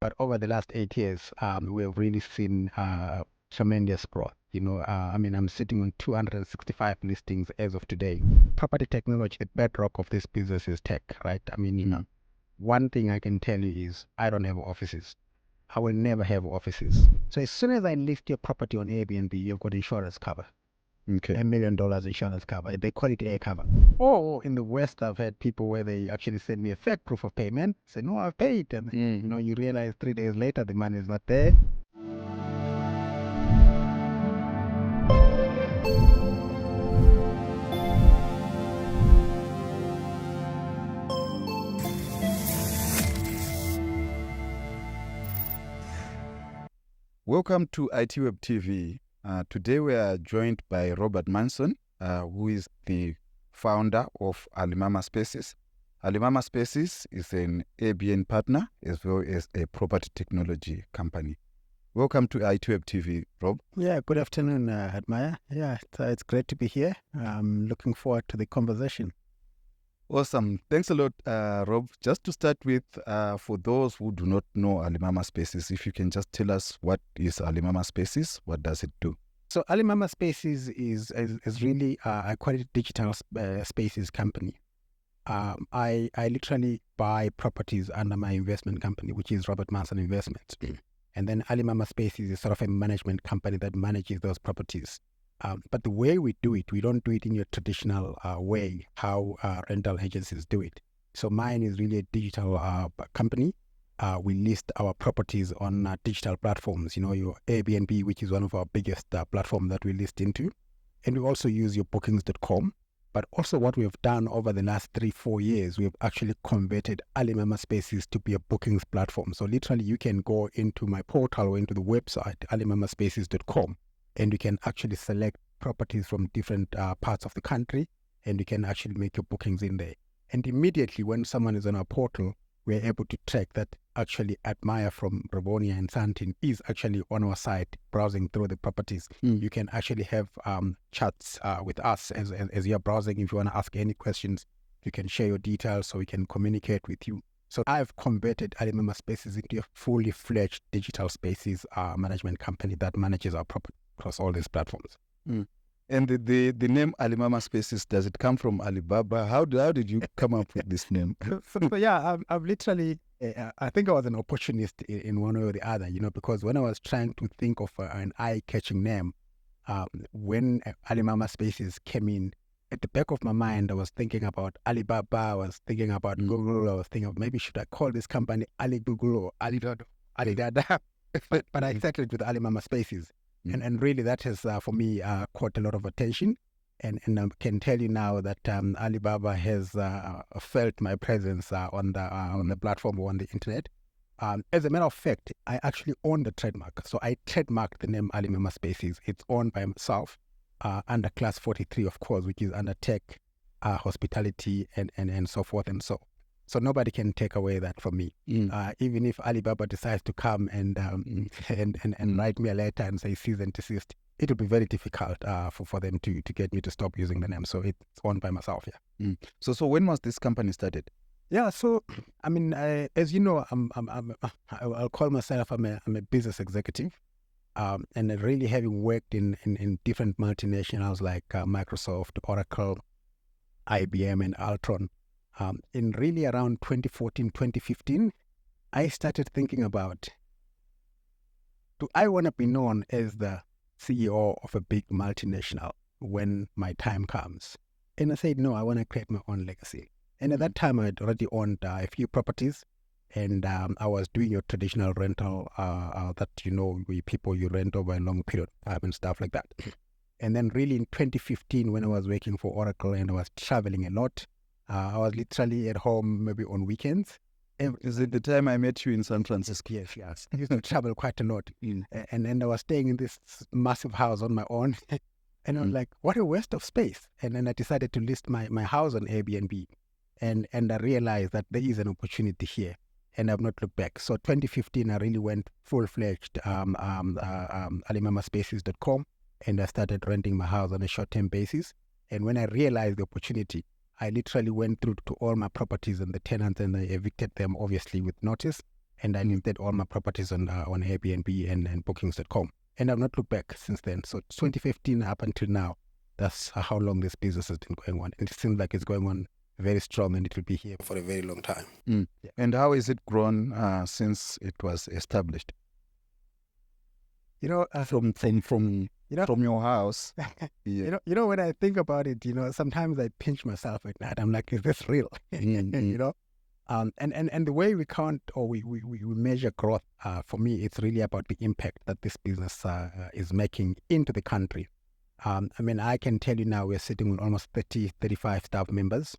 But over the last 8 years, we have really seen tremendous growth. I'm sitting on 265 listings as of today. Property technology, the bedrock of this business is tech, right? One thing I can tell you is I don't have offices. I will never have offices. So as soon as I list your property on Airbnb, you've got insurance cover. Okay. $1 million insurance cover. They call it air cover. Or in the West, I've had people where they actually send me a fake proof of payment. Say, no, I've paid. And you realize 3 days later the money is not there. Welcome to ITWeb TV. Today we are joined by Robert Manson, who is the founder of Alimama Spaces. Alimama Spaces is an Airbnb partner as well as a property technology company. Welcome to ITWeb TV, Rob. Yeah, good afternoon, Admire. Yeah, it's great to be here. I'm looking forward to the conversation. Awesome. Thanks a lot, Rob. Just to start with, for those who do not know Alimama Spaces, if you can just tell us what is Alimama Spaces, what does it do? So Alimama Spaces is really a quality digital spaces company. I literally buy properties under my investment company, which is Robert Manson Investments. And then Alimama Spaces is sort of a management company that manages those properties. But the way we do it, we don't do it in your traditional way, how rental agencies do it. So mine is really a digital company. We list our properties on digital platforms, your Airbnb, which is one of our biggest platforms that we list into. And we also use your bookings.com. But also what we have done over the last 3-4 years, we have actually converted Alimama Spaces to be a bookings platform. So literally you can go into my portal or into the website, alimamaSpaces.com, and you can actually select properties from different parts of the country, and you can actually make your bookings in there. And immediately when someone is on our portal, we're able to track that actually Admire from Rivonia and Santin is actually on our site browsing through the properties. You can actually have chats with us as you're browsing. If you want to ask any questions, you can share your details so we can communicate with you. So I've converted Alimama Spaces into a fully fledged digital spaces management company that manages our property across all these platforms. And the name Alimama Spaces, does it come from Alibaba? How did you come up with this name? So yeah, I've literally, I think I was an opportunist in one way or the other, because when I was trying to think of an eye-catching name, when Alimama Spaces came in, at the back of my mind, I was thinking about Alibaba, I was thinking about Google, I was thinking of maybe should I call this company Ali Google or Alidada, but I settled with Alimama Spaces. And really that has, for me, caught a lot of attention. And I can tell you now that Alibaba has felt my presence on the platform or on the internet. As a matter of fact, I actually own the trademark. So I trademarked the name Alimama Spaces. It's owned by myself under Class 43, of course, which is under tech, hospitality, and so forth and so. So nobody can take away that from me. Even if Alibaba decides to come and write me a letter and say cease and desist, it will be very difficult for them to get me to stop using the name. So it's owned by myself. Yeah. So when was this company started? Yeah. So as you know, I'll call myself I'm a business executive, and really having worked in different multinationals like Microsoft, Oracle, IBM, and Altron. In really around 2014, 2015, I started thinking about, do I want to be known as the CEO of a big multinational when my time comes? And I said, no, I want to create my own legacy. And at that time, I'd already owned a few properties, and I was doing your traditional rental that, people you rent over a long period of time and stuff like that. And then really in 2015, when I was working for Oracle and I was traveling a lot, I was literally at home maybe on weekends. Is it the time I met you in San Francisco? Yes. I used to travel quite a lot. And then I was staying in this massive house on my own. And I was like, what a waste of space. And then I decided to list my house on Airbnb. And I realized that there is an opportunity here. And I've not looked back. So 2015, I really went full-fledged alimamaSpaces.com. And I started renting my house on a short-term basis. And when I realized the opportunity, I literally went through to all my properties and the tenants, and I evicted them, obviously, with notice. and I listed all my properties on Airbnb and bookings.com. And I've not looked back since then. So 2015 up until now, that's how long this business has been going on. And it seems like it's going on very strong, and it will be here for a very long time. Yeah. And how has it grown since it was established? From your house. Yeah. When I think about it, sometimes I pinch myself at night. I'm like, is this real? And the way we count or we measure growth, for me, it's really about the impact that this business is making into the country. I can tell you now we're sitting with almost 35 staff members.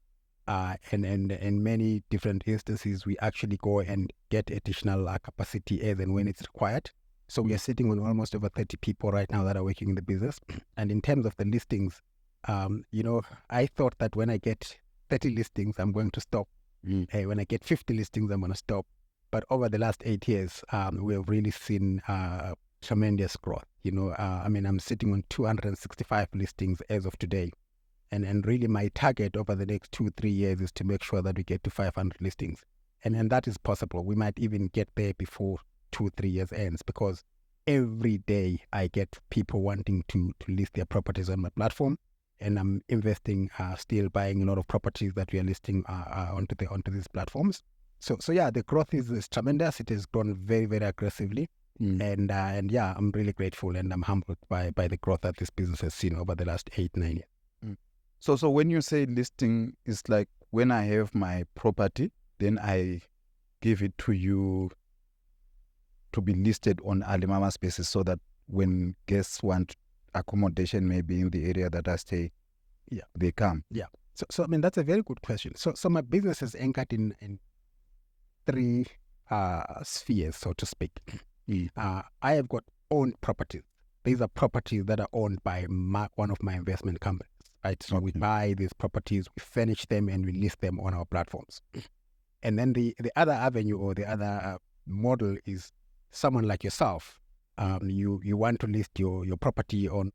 And in many different instances, we actually go and get additional capacity as and when it's required. So we are sitting with almost over 30 people right now that are working in the business. And in terms of the listings, I thought that when I get 30 listings, I'm going to stop. When I get 50 listings, I'm going to stop. But over the last 8 years, we have really seen tremendous growth. I'm sitting on 265 listings as of today. And really my target over the next 2-3 years is to make sure that we get to 500 listings. And that is possible. We might even get there before 2-3 years ends, because every day I get people wanting to list their properties on my platform, and I'm investing, still buying a lot of properties that we are listing onto these platforms. So yeah, the growth is tremendous. It has grown very, very aggressively. And yeah, I'm really grateful and I'm humbled by the growth that this business has seen over the last 8-9 years. So when you say listing, it's like when I have my property, then I give it to you to be listed on Alimama Spaces, so that when guests want accommodation, maybe in the area that I stay, they come. Yeah. So that's a very good question. So my business is anchored in 3 spheres, so to speak. I have got owned properties. These are properties that are owned by one of my investment companies. Right? So we buy these properties, we furnish them, and we list them on our platforms. And then the other avenue or the other model is someone like yourself. You want to list your property on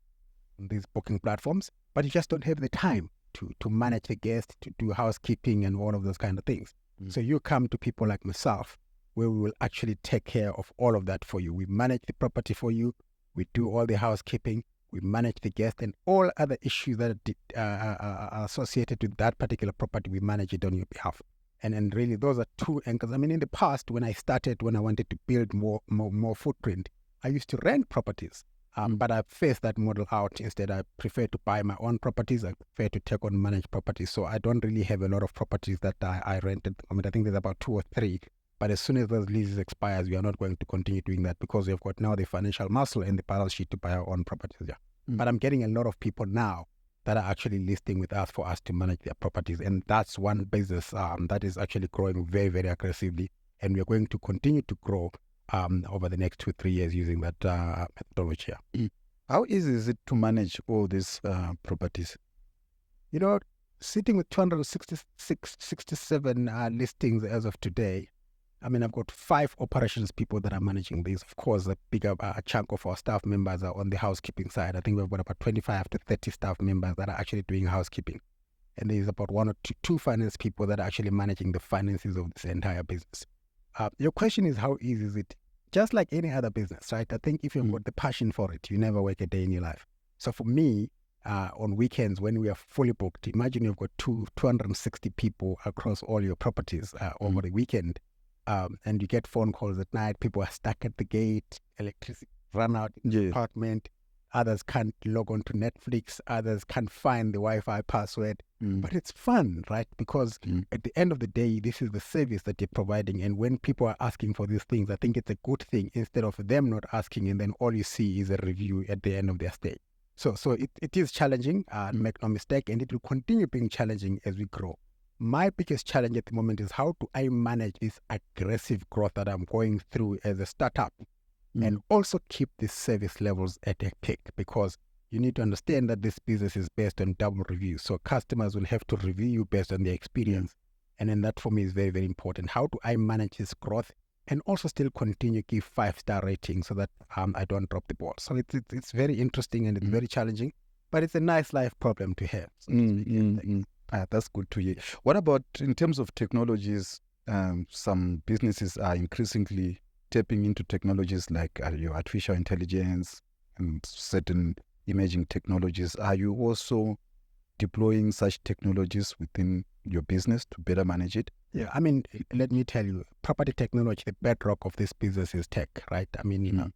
these booking platforms, but you just don't have the time to manage the guests, to do housekeeping and all of those kind of things. So you come to people like myself, where we will actually take care of all of that for you. We manage the property for you. We do all the housekeeping. We manage the guest and all other issues that are associated with that particular property. We manage it on your behalf. And really, those are 2 anchors. In the past, when I wanted to build more footprint, I used to rent properties. But I phased that model out. Instead, I prefer to buy my own properties. I prefer to take on managed properties. So I don't really have a lot of properties that I rented. I think there's about 2 or 3. But as soon as those leases expires, we are not going to continue doing that, because we've got now the financial muscle and the balance sheet to buy our own properties. Yeah. But I'm getting a lot of people now that are actually listing with us for us to manage their properties. And that's one business that is actually growing very, very aggressively. And we're going to continue to grow over the next 2-3 years using that methodology. How easy is it to manage all these properties? Sitting with 267 listings as of today, I've got 5 operations people that are managing these. Of course, a bigger chunk of our staff members are on the housekeeping side. I think we've got about 25 to 30 staff members that are actually doing housekeeping. And there's about 1 or 2 finance people that are actually managing the finances of this entire business. Your question is, how easy is it? Just like any other business, right? I think if you've got the passion for it, you never work a day in your life. So for me, on weekends when we are fully booked, imagine you've got 260 people across all your properties over the weekend. And you get phone calls at night. People are stuck at the gate. Electricity run out in the apartment. Others can't log on to Netflix. Others can't find the Wi-Fi password. But it's fun, right? Because at the end of the day, this is the service that you're providing. And when people are asking for these things, I think it's a good thing, instead of them not asking and then all you see is a review at the end of their stay. So it is challenging, make no mistake, and it will continue being challenging as we grow. My biggest challenge at the moment is, how do I manage this aggressive growth that I'm going through as a startup and also keep the service levels at a peak? Because you need to understand that this business is based on double reviews. So customers will have to review you based on their experience. And then that for me is very, very important. How do I manage this growth and also still continue to give 5-star ratings so that I don't drop the ball? So it's very interesting and it's very challenging, but it's a nice life problem to have. So That's good to hear. What about in terms of technologies? some businesses are increasingly tapping into technologies like your artificial intelligence and certain emerging technologies. Are you also deploying such technologies within your business to better manage it? Yeah, I mean, let me tell you, property technology, the bedrock of this business is tech, right? I mean,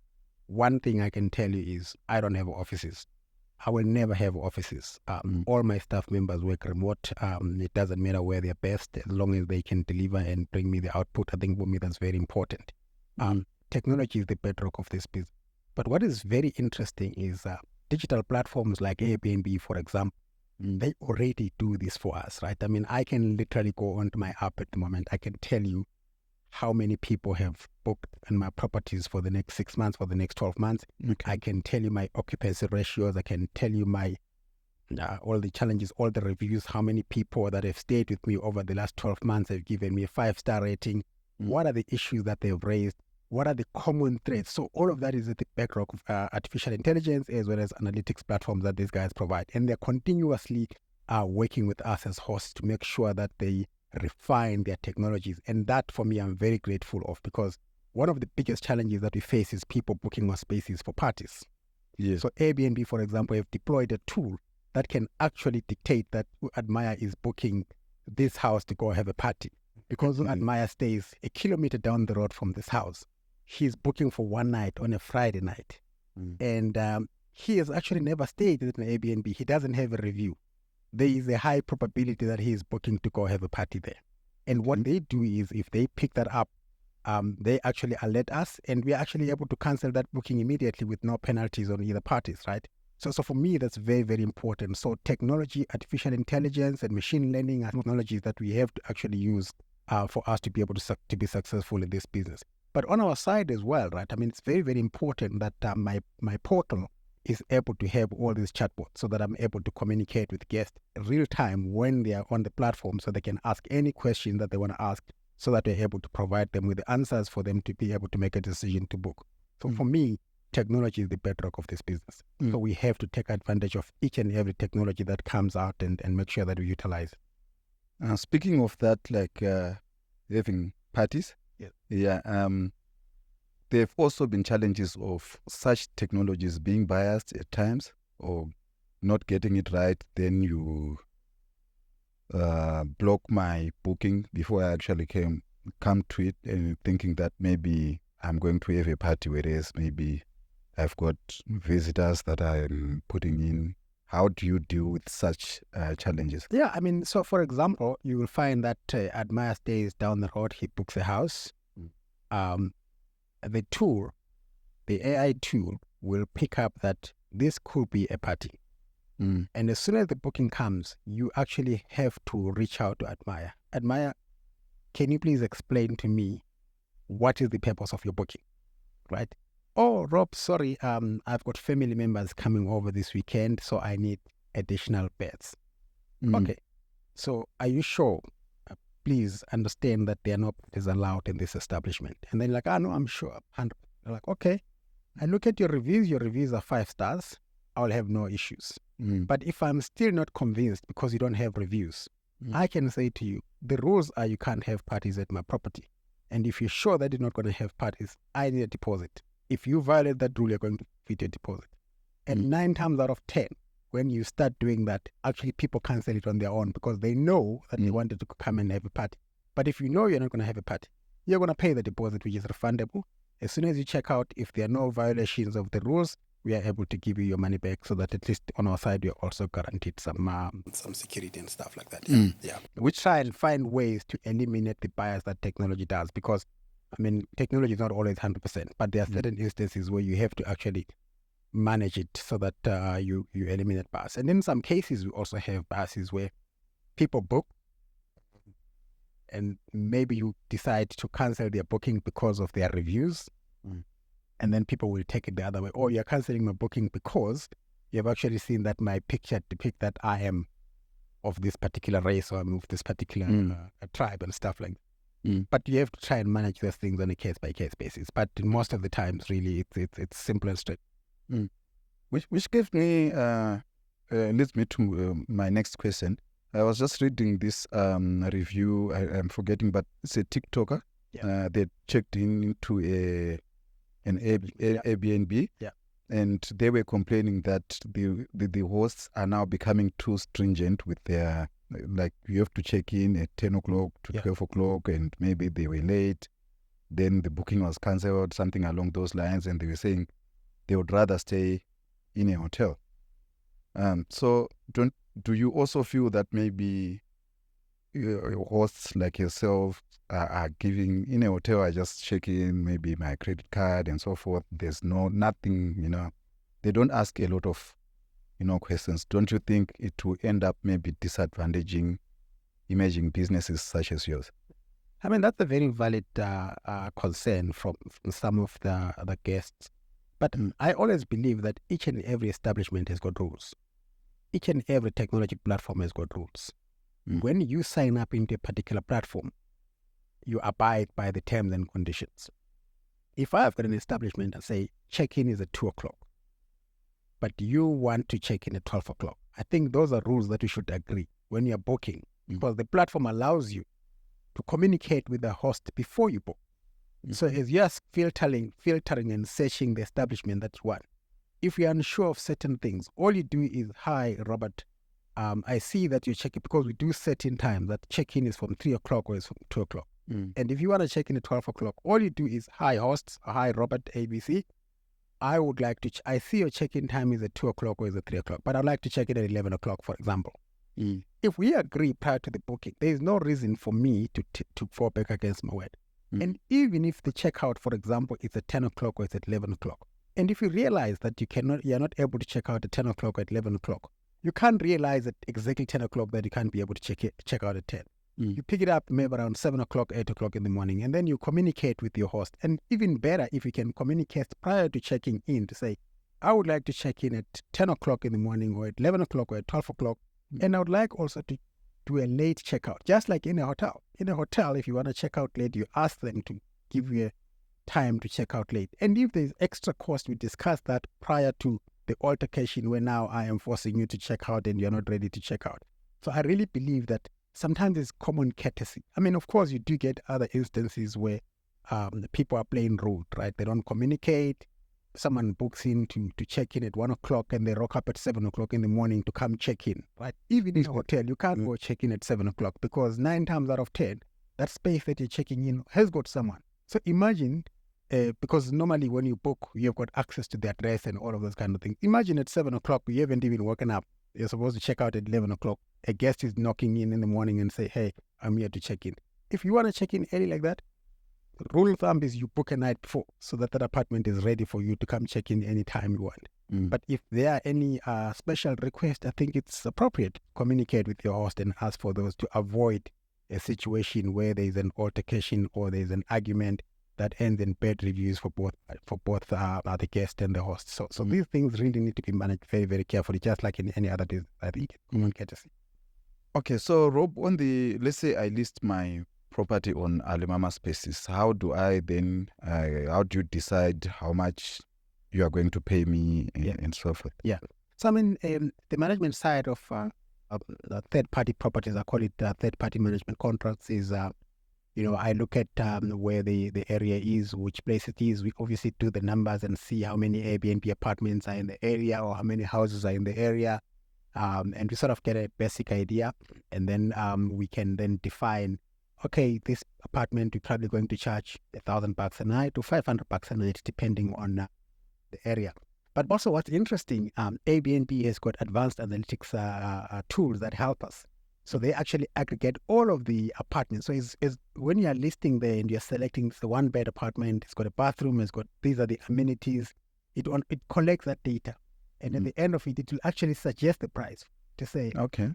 one thing I can tell you is I don't have offices. I will never have offices. All my staff members work remote. It doesn't matter where they're based, as long as they can deliver and bring me the output. I think for me that's very important. Technology is the bedrock of this business. But what is very interesting is digital platforms like Airbnb, for example, they already do this for us, right? I mean, I can literally go onto my app at the moment. I can tell you how many people have booked in my properties for the next 6 months, for the next 12 months. Okay. I can tell you my occupancy ratios. I can tell you my all the challenges, all the reviews, how many people that have stayed with me over the last 12 months have given me a 5-star rating. What are the issues that they've raised? What are the common threads? So all of that is at the bedrock of artificial intelligence as well as analytics platforms that these guys provide. And they're continuously working with us as hosts to make sure that they refine their technologies. And that, for me, I'm very grateful of, because one of the biggest challenges that we face is people booking our spaces for parties. Yes. So Airbnb, for example, have deployed a tool that can actually dictate that Admire is booking this house to go have a party. Because Admire stays a kilometer down the road from this house, he's booking for one night on a Friday night. And he has actually never stayed at an Airbnb. He doesn't have a review. There is a high probability that he is booking to go have a party there. And what they do is, if they pick that up, they actually alert us, and we're actually able to cancel that booking immediately with no penalties on either parties, right? So for me, that's very, very important. So technology, artificial intelligence, and machine learning are technologies that we have to actually use for us to be able to be successful in this business. But on our side as well, right? I mean, it's very, very important that my portal is able to have all these chatbots, so that I'm able to communicate with guests real time when they are on the platform, so they can ask any question that they want to ask, so that we're able to provide them with the answers for them to be able to make a decision to book. So for me, technology is the bedrock of this business. So we have to take advantage of each and every technology that comes out and make sure that we utilize it. Speaking of that, like having parties, Yes. there have also been challenges of such technologies being biased at times, or not getting it right. Then you block my booking before I actually come to it, and thinking that maybe I'm going to have a party, whereas maybe I've got visitors that I'm putting in. How do you deal with such challenges? Yeah, I mean, so for example, you will find that Admire stays down the road, he books a house. The tool, the AI tool, will pick up that this could be a party. And as soon as the booking comes, you actually have to reach out to Admire. Admire, can you please explain to me what is the purpose of your booking, right? Oh, Rob, sorry, I've got family members coming over this weekend, so I need additional beds. Okay, so are you sure? Please understand that there are no parties allowed in this establishment. And they're like, no, I'm sure. And they're like, okay, I look at your reviews are 5 stars, I'll have no issues. But if I'm still not convinced because you don't have reviews, I can say to you, the rules are you can't have parties at my property. And if you're sure that you're not going to have parties, I need a deposit. If you violate that rule, you're going to forfeit your deposit. And 9 times out of 10, when you start doing that, actually people cancel it on their own, because they know that they wanted to come and have a party. But if you know you're not going to have a party, you're going to pay the deposit, which is refundable. As soon as you check out, if there are no violations of the rules, we are able to give you your money back, so that at least on our side, we are also guaranteed some security and stuff like that. Yeah. We try and find ways to eliminate the bias that technology does, because, I mean, technology is not always 100%, but there are certain instances where you have to actually manage it so that you eliminate bias. And in some cases, we also have biases where people book, and maybe you decide to cancel their booking because of their reviews. And then people will take it the other way. Oh, you're canceling my booking because you've actually seen that my picture depict that I am of this particular race, or I'm of this particular tribe and stuff like that. But you have to try and manage those things on a case-by-case basis. But most of the times, really, it's simple and straight. Which gives me leads me to my next question. I was just reading this review. I'm forgetting, but it's a TikToker. Yeah. They checked into an Airbnb. Yeah. And they were complaining that the hosts are now becoming too stringent with their, like, you have to check in at 10 o'clock to 12 o'clock, and maybe they were late. Then the booking was cancelled, something along those lines, and they were saying they would rather stay in a hotel. So do you also feel that maybe hosts like yourself are giving, in a hotel, I just check in, maybe my credit card and so forth. There's nothing, they don't ask a lot of, questions. Don't you think it will end up maybe disadvantaging emerging businesses such as yours? I mean, that's a very valid concern from some of the guests. But I always believe that each and every establishment has got rules. Each and every technology platform has got rules. When you sign up into a particular platform, you abide by the terms and conditions. If I have got an establishment and say check-in is at 2 o'clock, but you want to check in at 12 o'clock, I think those are rules that you should agree when you're booking, because the platform allows you to communicate with the host before you book. So as you're filtering and searching the establishment, that's one. If you're unsure of certain things, all you do is, hi, Robert, I see that you're checking, because we do certain times that check-in is from 3 o'clock or is from 2 o'clock. And if you want to check in at 12 o'clock, all you do is, hi, hosts, hi, Robert, ABC. I would like to, I see your check-in time is at 2 o'clock or is at 3 o'clock, but I'd like to check in at 11 o'clock, for example. If we agree prior to the booking, there is no reason for me to fall back against my word. And even if the checkout, for example, is at 10 o'clock or it's at 11 o'clock, and if you realize that you're not able to check out at 10 o'clock or at 11 o'clock, you can't realize at exactly 10 o'clock that you can't be able to check out at 10. You pick it up maybe around 7 o'clock, 8 o'clock in the morning, and then you communicate with your host. And even better, if you can communicate prior to checking in to say, I would like to check in at 10 o'clock in the morning or at 11 o'clock or at 12 o'clock. And I would like also to do a late checkout, just like in a hotel. In a hotel, if you want to check out late, you ask them to give you a time to check out late. And if there's extra cost, we discuss that prior to the altercation where now I am forcing you to check out and you're not ready to check out. So I really believe that sometimes it's common courtesy. I mean, of course, you do get other instances where the people are playing rude, right? They don't communicate. Someone books in to check in at 1 o'clock and they rock up at 7 o'clock in the morning to come check in, right? Even in a hotel, you can't go check in at 7 o'clock because 9 times out of 10, that space that you're checking in has got someone. So imagine, because normally when you book, you've got access to the address and all of those kind of things. Imagine at 7 o'clock, you haven't even woken up. You're supposed to check out at 11 o'clock. A guest is knocking in the morning and say, hey, I'm here to check in. If you want to check in early like that, rule of thumb is you book a night before so that apartment is ready for you to come check in anytime you want. But if there are any special requests, I think it's appropriate to communicate with your host and ask for those to avoid a situation where there's an altercation or there's an argument that ends in bad reviews for both the guest and the host. So these things really need to be managed very, very carefully, just like in any other business, I think, common courtesy. Okay, so Rob, let's say I list my property on Alimama Spaces, how do I then, how do you decide how much you are going to pay me and so forth? Yeah. So I mean, the management side of third-party properties, I call it third-party management contracts, is, I look at where the area is, which place it is. We obviously do the numbers and see how many Airbnb apartments are in the area or how many houses are in the area. And we sort of get a basic idea. And then we can then define, okay, this apartment, we're probably going to charge $1,000 a night to $500 a night, depending on the area. But also what's interesting, Airbnb has got advanced analytics tools that help us. So they actually aggregate all of the apartments. So it's when you're listing there and you're selecting the one-bed apartment, it's got a bathroom, these are the amenities, it collects that data. And at the end of it, it will actually suggest the price to say, okay,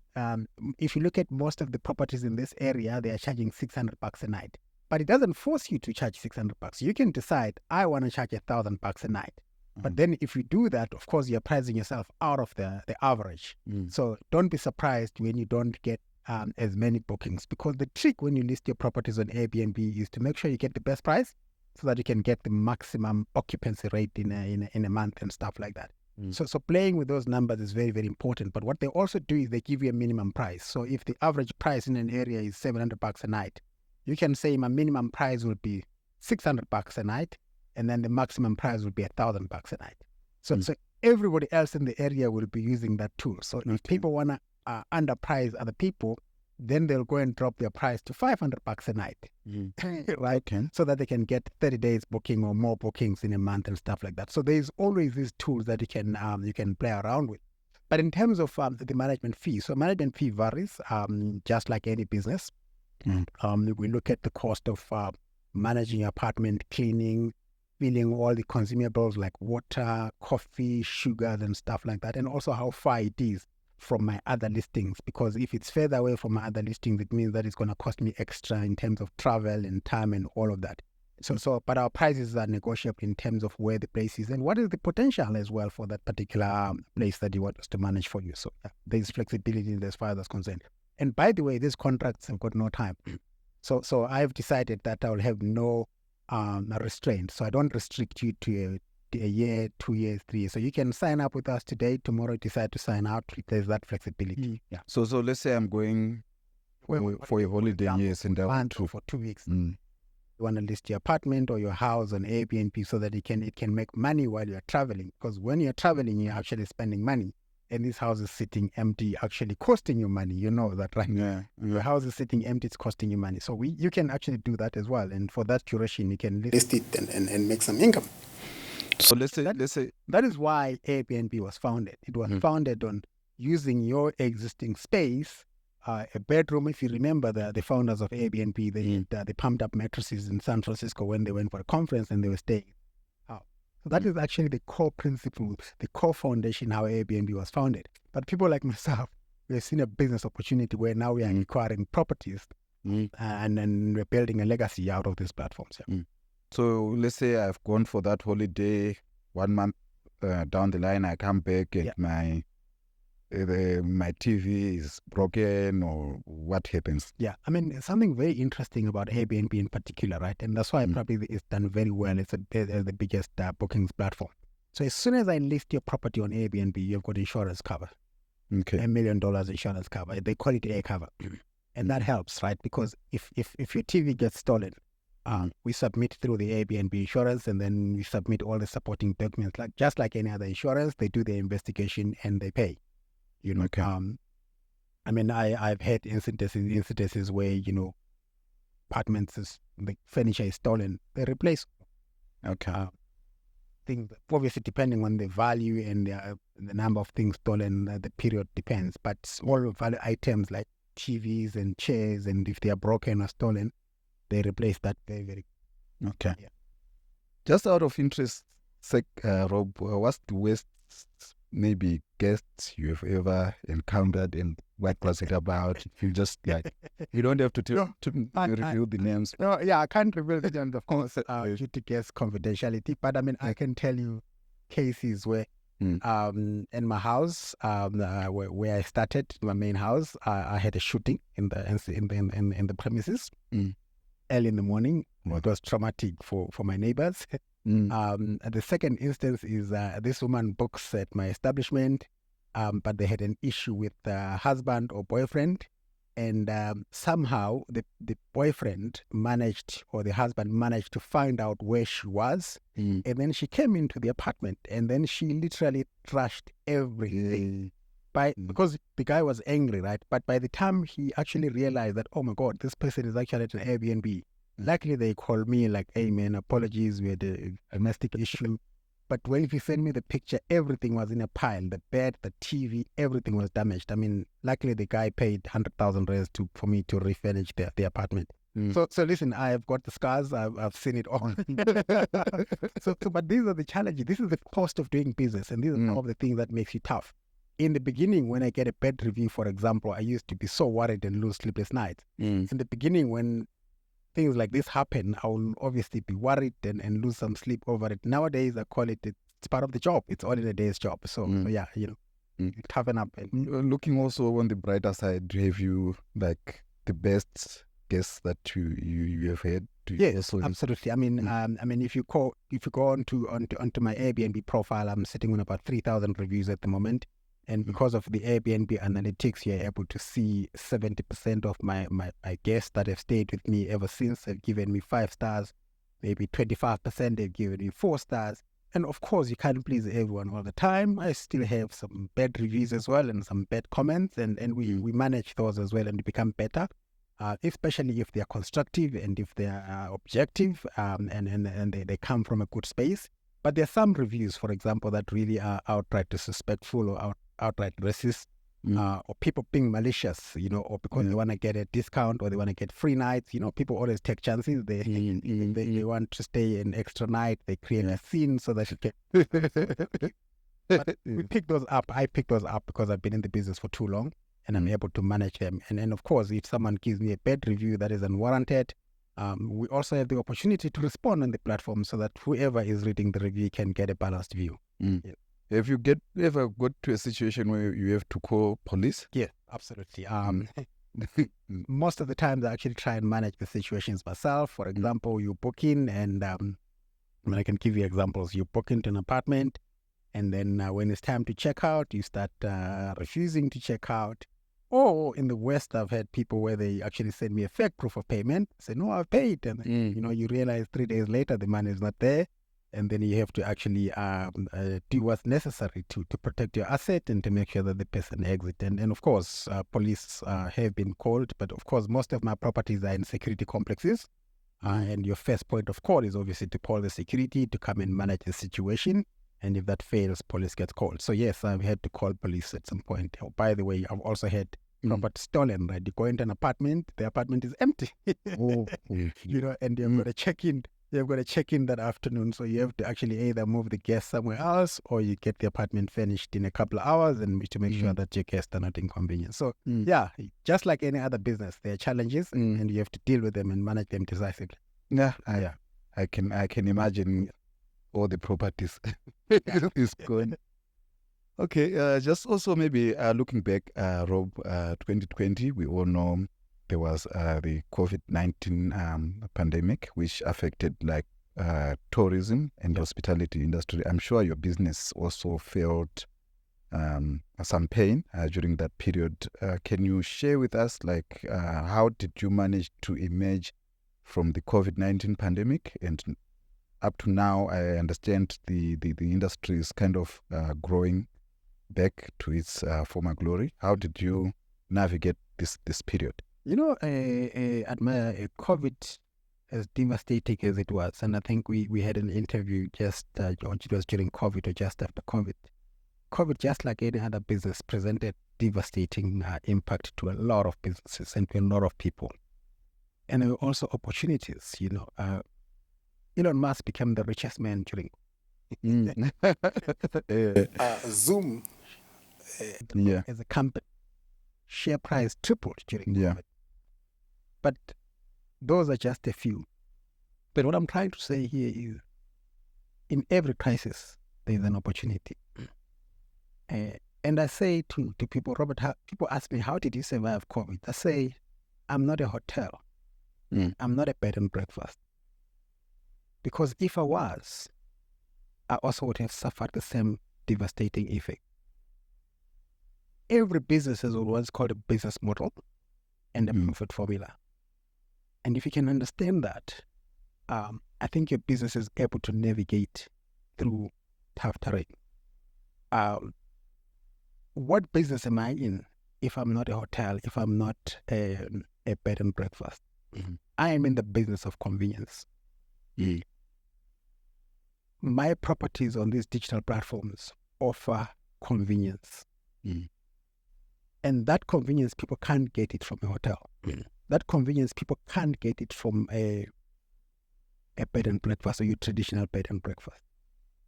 if you look at most of the properties in this area, they are charging $600 a night. But it doesn't force you to charge $600. You can decide, I want to charge $1,000 a night. But then if you do that, of course, you're pricing yourself out of the average. So don't be surprised when you don't get as many bookings, because the trick when you list your properties on Airbnb is to make sure you get the best price so that you can get the maximum occupancy rate in a month and stuff like that. So playing with those numbers is very, very important. But what they also do is they give you a minimum price. So if the average price in an area is $700 a night, you can say my minimum price will be $600 a night, and then the maximum price will be $1,000 a night. So everybody else in the area will be using that tool. So if people want to underprice other people, then they'll go and drop their price to $500 a night, right? So that they can get 30 days booking or more bookings in a month and stuff like that. So there's always these tools that you can play around with. But in terms of the management fee, so management fee varies, just like any business. We look at the cost of managing your apartment, cleaning, filling all the consumables like water, coffee, sugars, and stuff like that, and also how far it is from my other listings, because if it's further away from my other listings, it means that it's going to cost me extra in terms of travel and time and all of that. But our prices are negotiable in terms of where the place is and what is the potential as well for that particular place that you want us to manage for you. So there's flexibility as far as that's concerned. And by the way, these contracts have got no time. So I've decided that I will have no restraint. So I don't restrict you to a year, 2 years, 3 years. So you can sign up with us today, tomorrow decide to sign out. There's that flexibility. Yeah. So let's say I'm going for a holiday, yes, and for 2 weeks. You want to list your apartment or your house on Airbnb so that it can make money while you're traveling. Because when you're traveling, you're actually spending money. And this house is sitting empty, actually costing you money. You know that, right? Yeah. Your house is sitting empty, it's costing you money. So you can actually do that as well. And for that duration, you can list it and make some income. So let's say that is why Airbnb was founded. It was founded on using your existing space, a bedroom. If you remember the founders of Airbnb, they pumped up mattresses in San Francisco when they went for a conference and they were staying. So that is actually the core principle, the core foundation how Airbnb was founded. But people like myself, we've seen a business opportunity where now we are acquiring properties and then we're building a legacy out of these platforms. Yeah. So let's say I've gone for that holiday, 1 month down the line, I come back and my TV is broken, or what happens? Yeah, I mean, something very interesting about Airbnb in particular, right? And that's why probably it's done very well. It's the biggest bookings platform. So as soon as I list your property on Airbnb, you've got insurance cover. Okay. $1 million insurance cover. They call it air cover. And that helps, right? Because if your TV gets stolen, we submit through the Airbnb insurance, and then we submit all the supporting documents. Just like any other insurance, they do their investigation and they pay. You know, okay. I mean, I've had incidences where, apartments, the furniture is stolen, they replace. Okay. Obviously, depending on the value and the number of things stolen, the period depends. But all value items like TVs and chairs, and if they are broken or stolen, they replace that very, very. Okay. Yeah. Just out of interest, Rob, what's the worst maybe guests you have ever encountered, and what was it about? You just you don't have to reveal the names. No, I can't reveal the names, of course, due to guest confidentiality. But I mean, I can tell you cases where, in my house, where I started, my main house, I had a shooting in the premises early in the morning. It was traumatic for my neighbors. The second instance is this woman books at my establishment, but they had an issue with husband or boyfriend, and somehow the boyfriend managed, or the husband managed to find out where she was, and then she came into the apartment, and then she literally trashed everything. Because the guy was angry, right? But by the time he actually realized that, oh my God, this person is actually at an Airbnb, luckily they called me like, hey man, apologies, we had a domestic issue. But when he sent me the picture, everything was in a pile. The bed, the TV, everything was damaged. I mean, luckily the guy paid 100,000 rands for me to refurnish the apartment. So listen, I've got the scars. I've seen it all. But these are the challenges. This is the cost of doing business, and these are some of the things that makes you tough. In the beginning, when I get a bad review, for example, I used to be so worried and lose sleepless nights. In the beginning, when things like this happen, I will obviously be worried and lose some sleep over it. Nowadays, I call it's part of the job. It's all in a day's job. So yeah, you toughen up. And looking also on the brighter side, have you like the best guests that you have had? Yes, absolutely. I mean, if you go onto my Airbnb profile, I'm sitting on about 3,000 reviews at the moment, and because of the Airbnb analytics, you're able to see 70% of my guests that have stayed with me ever since have given me 5 stars. Maybe 25% they've given me 4 stars. And of course, you can't please everyone all the time. I still have some bad reviews as well and some bad comments, and we manage those as well and become better. Especially if they are constructive and if they are objective, and they come from a good space. But there are some reviews, for example, that really are outright disrespectful or outright racist, or people being malicious, or because they want to get a discount or they want to get free nights. People always take chances. They want to stay an extra night. They create a scene so that you can. But we pick those up. I pick those up because I've been in the business for too long. And I'm able to manage them. And then, of course, if someone gives me a bad review that is unwarranted, we also have the opportunity to respond on the platform so that whoever is reading the review can get a balanced view. Yeah. Have you ever got to a situation where you have to call police? Yeah, absolutely. Most of the times I actually try and manage the situations myself. For example, you book in, and I can give you examples. You book into an apartment, and then when it's time to check out, you start refusing to check out. Or in the West, I've had people where they actually send me a fake proof of payment, say, no, I've paid. And you realize 3 days later, the money is not there. And then you have to actually do what's necessary to protect your asset and to make sure that the person exits. And of course, police have been called. But of course, most of my properties are in security complexes. And your first point of call is obviously to call the security to come and manage the situation. And if that fails, police gets called. So yes, I've had to call police at some point. Oh, by the way, I've also had property stolen, right? You go into an apartment, the apartment is empty. And you've got to check in. You've got to check in that afternoon. So you have to actually either move the guests somewhere else, or you get the apartment furnished in a couple of hours and to make sure that your guests are not inconvenienced. So yeah, just like any other business, there are challenges and you have to deal with them and manage them decisively. I can imagine all the properties is going. Okay, just also maybe looking back, Rob, 2020, we all know there was the COVID-19 pandemic, which affected tourism and hospitality industry. I'm sure your business also felt some pain during that period. Can you share with us, how did you manage to emerge from the COVID-19 pandemic? And up to now, I understand the industry is kind of growing back to its former glory. How did you navigate this period? Admire, COVID, as devastating as it was, and I think we had an interview it was during COVID or just after COVID. COVID, just like any other business, presented devastating impact to a lot of businesses and to a lot of people. And there were also opportunities, Elon Musk became the richest man during Zoom as a company. Share price tripled during COVID. But those are just a few. But what I'm trying to say here is, in every crisis, there's an opportunity. And I say to people, Robert, people ask me, how did you survive COVID? I say, I'm not a hotel. I'm not a bed and breakfast. Because if I was, I also would have suffered the same devastating effect. Every business has what's called a business model and a profit formula. And if you can understand that, I think your business is able to navigate through tough terrain. What business am I in if I'm not a hotel, if I'm not a bed and breakfast? I am in the business of convenience. My properties on these digital platforms offer convenience. And that convenience, people can't get it from a hotel. That convenience, people can't get it from a bed and breakfast or your traditional bed and breakfast.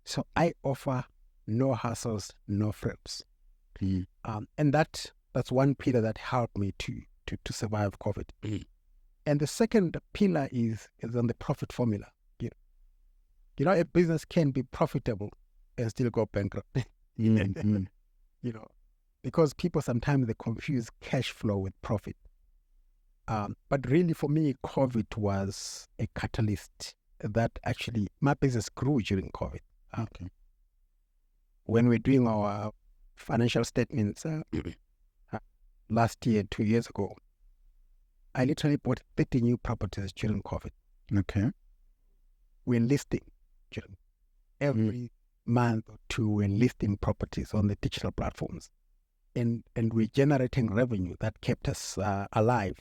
So I offer no hassles, no frills. And that's one pillar that helped me to survive COVID. And the second pillar is on the profit formula. A business can be profitable and still go bankrupt. Because people sometimes they confuse cash flow with profit. But really, for me, COVID was a catalyst that actually my business grew during COVID. Okay. When we're doing our financial statements last year, 2 years ago, I literally bought 30 new properties during COVID. Okay. We're listing during every month or two. We're listing properties on the digital platforms, and we're generating revenue that kept us alive.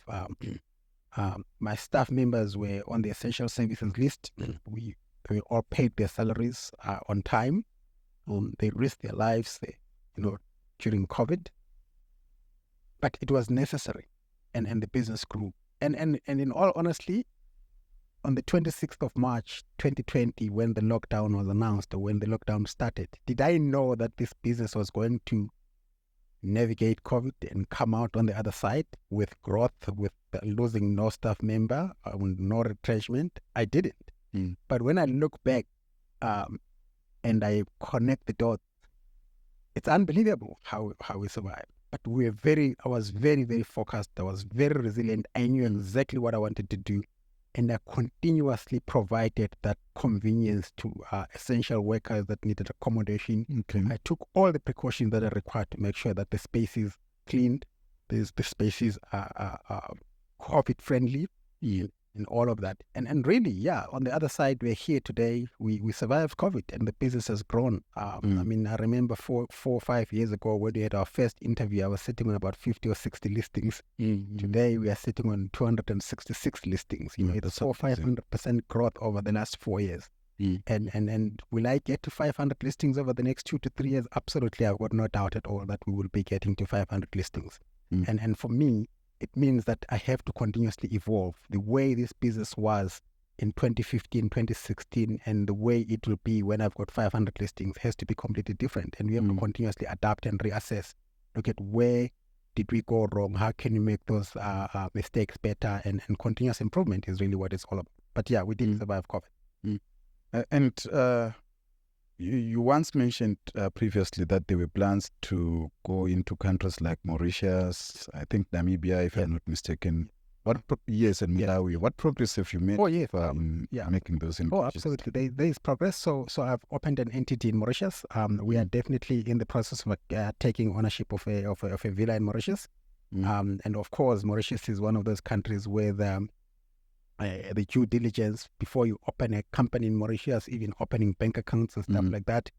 My staff members were on the essential services list. We all paid their salaries on time. They risked their lives, during COVID, but it was necessary, and the business grew. And in all honesty, on the 26th of March 2020, when the lockdown was announced, or when the lockdown started, did I know that this business was going to navigate COVID and come out on the other side with growth, with losing no staff member, no retrenchment? I didn't. But when I look back and I connect the dots, it's unbelievable how we survived. But I was very, very focused. I was very resilient. I knew exactly what I wanted to do. And I continuously provided that convenience to essential workers that needed accommodation. Okay. I took all the precautions that are required to make sure that the space is cleaned, the spaces are COVID friendly, and all of that. And really, on the other side, we're here today. We survived COVID, and the business has grown. I mean, I remember 4 or 5 years ago when we had our first interview, I was sitting on about 50 or 60 listings. Today, we are sitting on 266 listings. It's 500% growth over the last 4 years. And will I get to 500 listings over the next 2 to 3 years? Absolutely, I've got no doubt at all that we will be getting to 500 listings. And for me, it means that I have to continuously evolve. The way this business was in 2015, 2016, and the way it will be when I've got 500 listings has to be completely different. And we have to continuously adapt and reassess. Look at where did we go wrong? How can you make those mistakes better? And continuous improvement is really what it's all about. But yeah, we did survive COVID. And you once mentioned previously that there were plans to go into countries like Mauritius, I think Namibia, if I'm not mistaken. Yes, and Malawi. What progress have you made making those investments? Oh, absolutely. There is progress. So I've opened an entity in Mauritius. We are definitely in the process of taking ownership of a villa in Mauritius. And of course, Mauritius is one of those countries where the due diligence before you open a company in Mauritius, even opening bank accounts and stuff like that,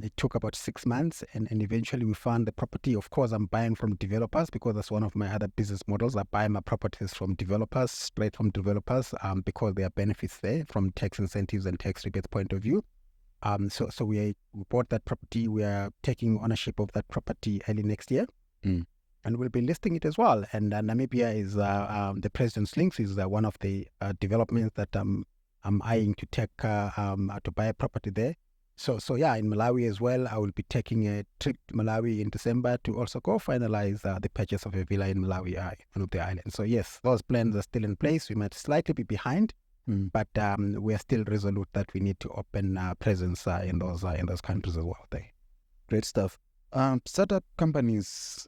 it took about 6 months, and eventually we found the property. Of course, I'm buying from developers because that's one of my other business models. I buy my properties from developers, straight from developers, because there are benefits there from tax incentives and tax rebates point of view. So we bought that property. We are taking ownership of that property early next year. And we'll be listing it as well. And Namibia is the President's Links is one of the developments that I'm eyeing to take to buy a property there. So yeah, in Malawi as well, I will be taking a trip to Malawi in December to also go finalize the purchase of a villa in Malawi, one of the islands. So yes, those plans are still in place. We might slightly be behind, but we are still resolute that we need to open presence in those countries as well. Great stuff. Startup companies.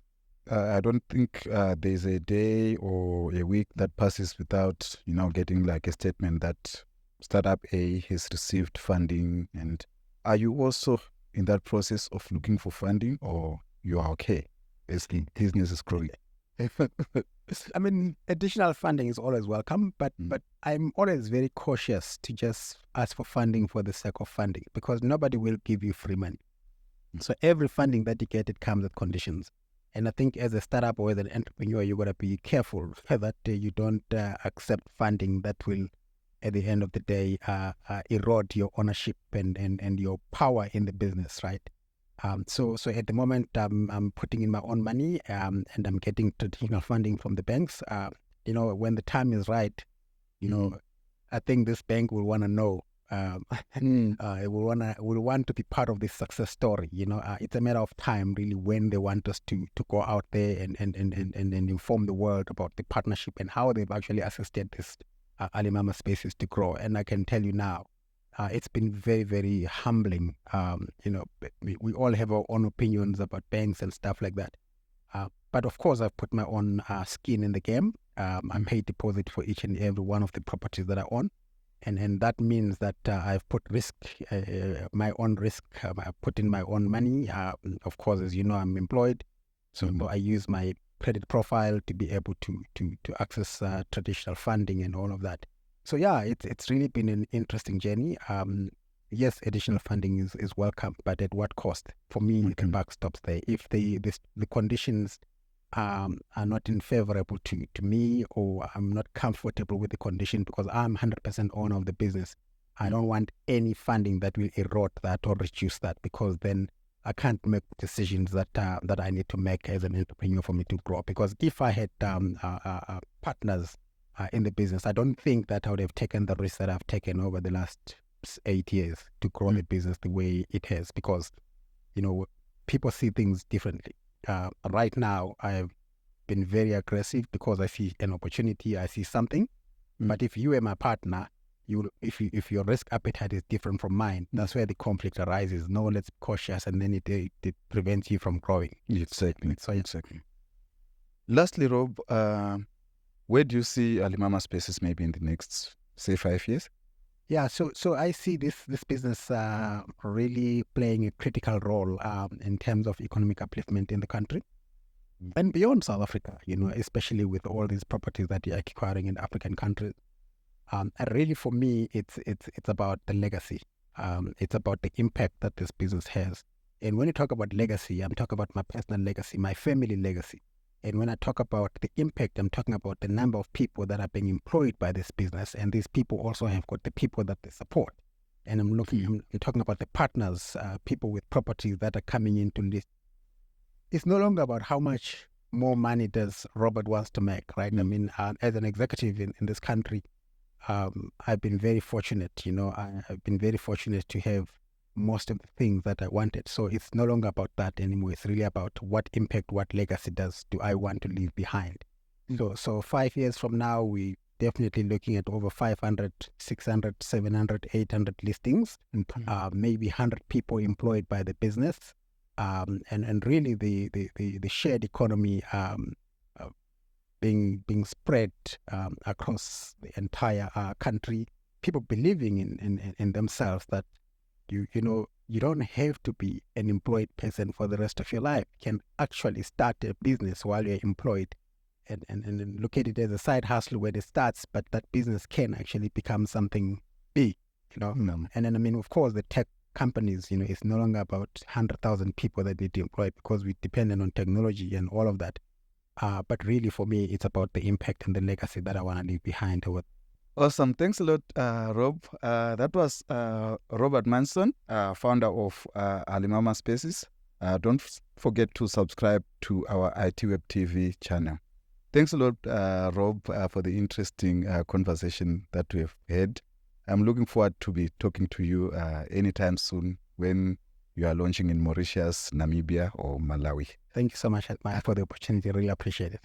I don't think there's a day or a week that passes without, getting like a statement that startup A has received funding. And are you also in that process of looking for funding, or you are okay? Business is growing. I mean, additional funding is always welcome, but I'm always very cautious to just ask for funding for the sake of funding, because nobody will give you free money. So every funding that you get, it comes with conditions. And I think as a startup or as an entrepreneur, you got to be careful that you don't accept funding that will, at the end of the day, erode your ownership and your power in the business, right? So at the moment, I'm putting in my own money and I'm getting traditional funding from the banks. When the time is right, I think this bank will want to know. It will want to be part of this success story. It's a matter of time, really, when they want us to go out there and inform the world about the partnership and how they've actually assisted this Alimama Spaces to grow. And I can tell you now, it's been very, very humbling. We all have our own opinions about banks and stuff like that. But of course, I've put my own skin in the game, I pay deposit for each and every one of the properties that I own. And that means that I've put risk, my own risk. I put in my own money. Of course, as you know, I'm employed. So I use my credit profile to be able to access traditional funding and all of that. So yeah, it's really been an interesting journey. Yes, additional funding is welcome, but at what cost? For me, the buck stops there. If the conditions are not favorable to me, or I'm not comfortable with the condition because I'm 100% owner of the business, I don't want any funding that will erode that or reduce that, because then I can't make decisions that I need to make as an entrepreneur for me to grow. Because if I had partners in the business, I don't think that I would have taken the risk that I've taken over the last 8 years to grow the business the way it has, because people see things differently. Right now, I've been very aggressive because I see an opportunity, I see something. But if you were my partner, if your risk appetite is different from mine, that's where the conflict arises. No, let's be cautious, and then it prevents you from growing. Exactly. So exactly. Lastly, Rob, where do you see Alimama Spaces maybe in the next, say, 5 years? Yeah, so I see this business really playing a critical role in terms of economic upliftment in the country and beyond South Africa, especially with all these properties that you're acquiring in African countries. And really, for me, it's about the legacy. It's about the impact that this business has. And when you talk about legacy, I'm talking about my personal legacy, my family legacy. And when I talk about the impact, I'm talking about the number of people that are being employed by this business. And these people also have got the people that they support. And I'm talking about the partners, people with properties that are coming into this. It's no longer about how much more money does Robert wants to make, right? I mean, as an executive in this country, I've been very fortunate, I've been very fortunate to have most of the things that I wanted. So it's no longer about that anymore. It's really about what impact, what legacy do I want to leave behind. So 5 years from now, we definitely looking at over 500, 600, 700, 800 listings, maybe 100 people employed by the business. And really the shared economy being spread across the entire country, people believing in themselves that you don't have to be an employed person for the rest of your life. You can actually start a business while you're employed and look at it as a side hustle where it starts, but that business can actually become something big, And then, of course, the tech companies, it's no longer about 100,000 people that need to employ, because we're dependent on technology and all of that. But really, for me, it's about the impact and the legacy that I want to leave behind. Awesome. Thanks a lot, Rob. That was Robert Manson, founder of Alimama Spaces. Don't forget to subscribe to our ITWeb TV channel. Thanks a lot, Rob, for the interesting conversation that we've had. I'm looking forward to be talking to you anytime soon when you are launching in Mauritius, Namibia, or Malawi. Thank you so much, Admire, for the opportunity. Really appreciate it.